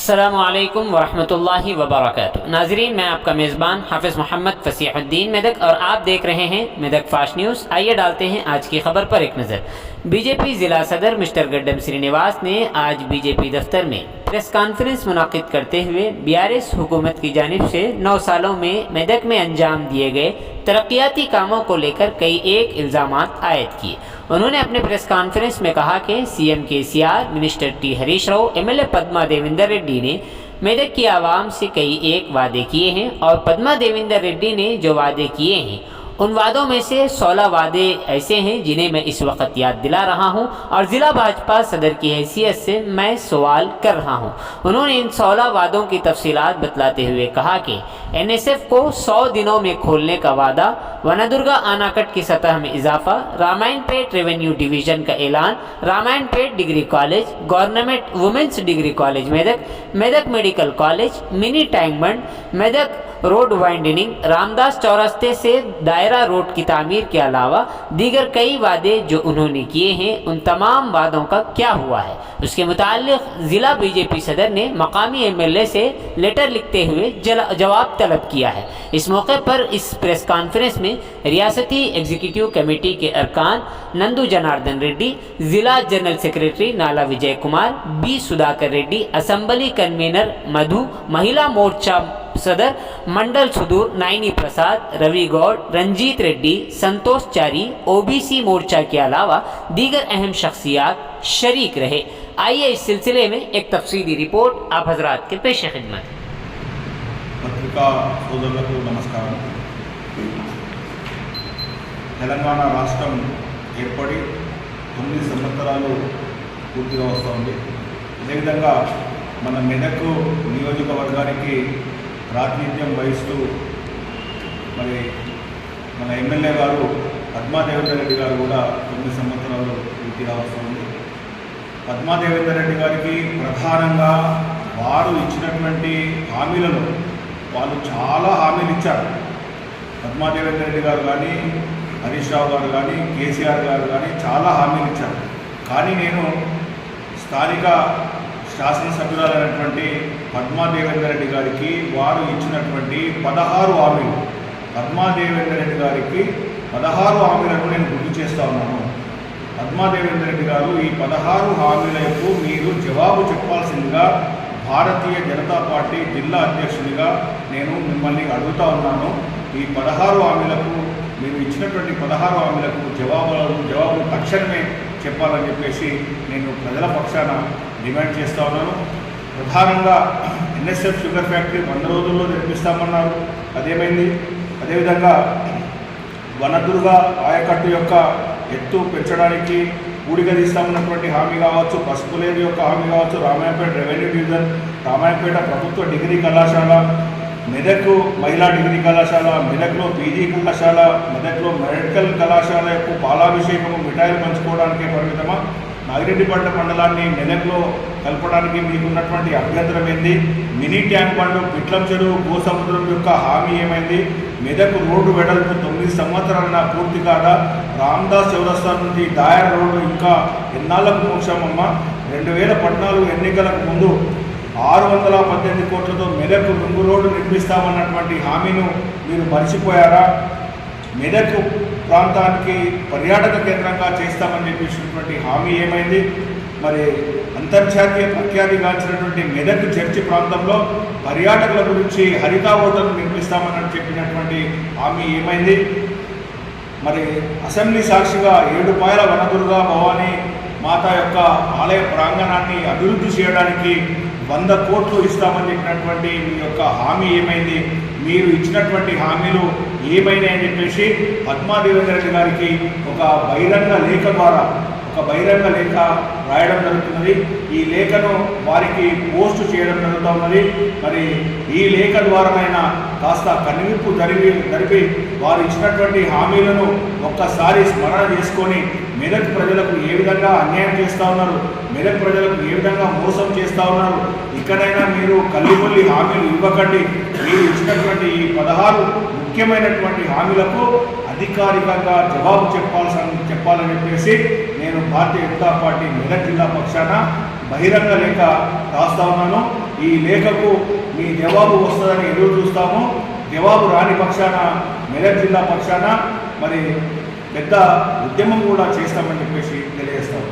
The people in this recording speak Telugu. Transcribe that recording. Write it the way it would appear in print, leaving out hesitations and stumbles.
अस्सलामुअलैकुम वरहमतुल्लाहि वबरकातुहू। नाजरीन, मैं आपका मेज़बान हाफिज़ मोहम्मद फसीहुद्दीन मेदक और आप देख रहे हैं मेदक फास्ट न्यूज़। आइए डालते हैं आज की खबर पर एक नज़र। बीजेपी ज़िला सदर मिस्टर गड्डम श्रीनिवास ने आज बीजेपी दफ्तर में प्रेस कॉन्फ्रेंस मुनाकिद करते हुए बीआरएस हुकूमत की जानिब से 9 सालों में मेदक में अंजाम दिए गए तरक्याती कामों को लेकर कई एक इल्ज़ामात आयद किए। उन्होंने अपने प्रेस कॉन्फ्रेंस में कहा कि CM KCR, minister T Harish Rao, MLA Padma Devendra Reddy ने मेदक की आवाम से कई एक वादे किए हैं और पद्मा देवेंद्र रेड्डी ने जो वादे किए हैं उन वादों में से 16 वादे ऐसे हैं जिन्हें मैं इस वक्त याद दिला रहा हूं और ज़िला भाजपा सदर की हैसियत से मैं सवाल कर रहा हूं। उन्होंने इन 16 वादों की तफसीलात बतलाते हुए कहा कि एनएसएफ को 100 दिनों में खोलने का वादा, वनदुर्गा आनाकट की सतह में इजाफा, रामायणपेट रेवेन्यू डिवीज़न का ऐलान, Ramayampet degree college, government women's degree college Medak, Medak medical college, mini tank bund, Medak road widening, Ramdas चौरस्ते से दायरा रोड की तामीर के अलावा दीगर कई वादे जो उन्होंने किए हैं उन तमाम वादों का क्या हुआ है, उसके मुताल्लिक ज़िला बीजेपी सदर ने मकामी एमएलए से लेटर लिखते हुए जवाब तलब किया है। इस मौके पर इस प्रेस कॉन्फ्रेंस में रियासती एग्जीक्यूटिव कमेटी के अरकान नंदू जनार्दन रेड्डी, ज़िला general secretary Nala Vijay Kumar, B Sudhakar Reddy, assembly convener Madhu, महिला मोर्चा सदर मंडल सुदूर नाइनी प्रसाद, रवि गौड़, रंजीत रेड्डी, संतोष चारी, ओबीसी मोर्चा के अलावा दीगर अहम शख्सियात शरीक रहे। आइए इस सिलसिले में एक तफसीली रिपोर्ट आप हजरात के पेश खिदमत। पत्रिका सोदरुలకు నమస్కారం। తెలంగాణ రాష్ట్రం ఏర్పడి 9 సంవత్సరాలు పూర్తిగా వస్తుంది। అదేవిధంగా మన మెదక్ నియోజకవర్గానికి ప్రాతినిధ్యం వహిస్తూ మరి మన ఎమ్మెల్యే గారు పద్మా దేవేందర్ రెడ్డి గారు కూడా 9 సంవత్సరాలు పూర్తిగా వస్తుంది। పద్మా దేవేందర్ రెడ్డి గారికి ప్రధానంగా వారు ఇచ్చినటువంటి హామీలను వాళ్ళు చాలా హామీలు ఇచ్చారు। పద్మా దేవేందర్ రెడ్డి గారు కానీ, హరీష్ రావు గారు కానీ, కేసీఆర్ గారు కానీ చాలా హామీలు ఇచ్చారు। కానీ నేను స్థానిక శాసనసభ్యురాలైనటువంటి పద్మా దేవేందర్ రెడ్డి గారికి వారు ఇచ్చినటువంటి 16 హామీలు, పద్మా దేవేందర్ రెడ్డి గారికి 16 హామీలను నేను గుర్తు చేస్తూ ఉన్నాను। పద్మా దేవేందర్ రెడ్డి గారు ఈ 16 హామీలకు మీరు జవాబు చెప్పాల్సిందిగా భారతీయ జనతా పార్టీ జిల్లా అధ్యక్షునిగా నేను మిమ్మల్ని అడుగుతూ ఉన్నాను। ఈ 16 హామీలకు మీరు ఇచ్చినటువంటి 16 హామీలకు జవాబు తక్షణమే చెప్పాలని చెప్పేసి నేను ప్రజల పక్షాన డిమాండ్ చేస్తూ ఉన్నాను। ప్రధానంగా ఎన్ఎస్ఎఫ్ షుగర్ ఫ్యాక్టరీ 100 రోజుల్లో నిర్మిస్తామన్నారు, అదేమైంది? అదేవిధంగా వనదుర్గా ఆయకట్టు యొక్క ఎత్తు పెంచడానికి ఊడిగ తీస్తామన్నటువంటి హామీ కావచ్చు, పసుపులేరు యొక్క హామీ కావచ్చు, రామాయణపేట రెవెన్యూ డివిజన్, రామాయణపేట ప్రభుత్వ డిగ్రీ కళాశాల, మెదక్ మహిళా డిగ్రీ కళాశాల, మెదక్లో పీజీ కళాశాల, మెదక్లో మెడికల్ కళాశాల యొక్క పాలాభిషేకము మిఠాయిలు పంచుకోవడానికి పరిమితమా? నాగిరెడ్డిపట్నం మండలాన్ని మెదక్లో కలపడానికి మీకున్నటువంటి అభ్యంతరం ఏంది? మినీ ట్యాంక్ బండ్, పిట్లం చెరువు, భూసముద్రం యొక్క హామీ ఏమైంది? మెదక్ రోడ్డు వెడల్పు 9 సంవత్సరాల పూర్తి కాదా? రామదాస్ చౌరస్తా నుండి దాయర్ రోడ్డు ఇంకా ఎన్నాళ్లకు మోక్షమమ్మ? 2014 ఎన్నికలకు ముందు 618 కోట్లతో మెదక్ రింగు రోడ్డు నిర్మిస్తామన్నటువంటి హామీను మీరు మర్చిపోయారా? మెదక్ ప్రాంతానికి పర్యాటక కేంద్రంగా చేస్తామని చెప్పేసినటువంటి హామీ ఏమైంది? మరి అంతర్జాతీయ ప్రఖ్యాతిగాంచినటువంటి మెదక్ చర్చి ప్రాంతంలో పర్యాటకుల గురించి హరిత హోటల్ నిర్మిస్తామని చెప్పినటువంటి హామీ ఏమైంది? మరి అసెంబ్లీ సాక్షిగా 7 పాయల వనదుర్గా భవానీ మాత యొక్క ఆలయ ప్రాంగణాన్ని అభివృద్ధి చేయడానికి 100 కోట్లు ఇస్తామని చెప్పినటువంటి మీ యొక్క హామీ ఏమైంది? మీరు ఇచ్చినటువంటి హామీలు ఏమైనాయని చెప్పేసి పద్మా దేవేందర్ రెడ్డి గారికి ఒక బహిరంగ లేఖ రాయడం జరుగుతున్నది। ఈ లేఖను వారికి పోస్ట్ చేయడం జరుగుతూ ఉన్నది। మరి ఈ లేఖ ద్వారానైనా కాస్త కనువిప్పు జరిపి వారు ఇచ్చినటువంటి హామీలను ఒక్కసారి స్మరణ చేసుకొని మెదక్ ప్రజలకు ఏ విధంగా అన్యాయం చేస్తూ ఉన్నారు, మెదక్ ప్రజలకు ఏ విధంగా మోసం చేస్తూ ఉన్నారు, ఇక్కడైనా మీరు కల్లిపల్లి హామీలు ఇవ్వకండి। మీరు ఇచ్చినటువంటి ఈ 16 ముఖ్యమైనటువంటి హామీలకు అధికారికంగా జవాబు చెప్పాలని చెప్పేసి నేను భారతీయ జనతా పార్టీ మెదక్ జిల్లా పక్షాన బహిరంగ లేఖ రాస్తా ఉన్నాను। ఈ లేఖకు మీ జవాబు వస్తుందని ఎదురు చూస్తాము. జవాబు రాని పక్షాన మెదక్ జిల్లా పక్షాన మరి పెద్ద ఉద్యమం కూడా చేస్తామని చెప్పేసి తెలియజేస్తాము.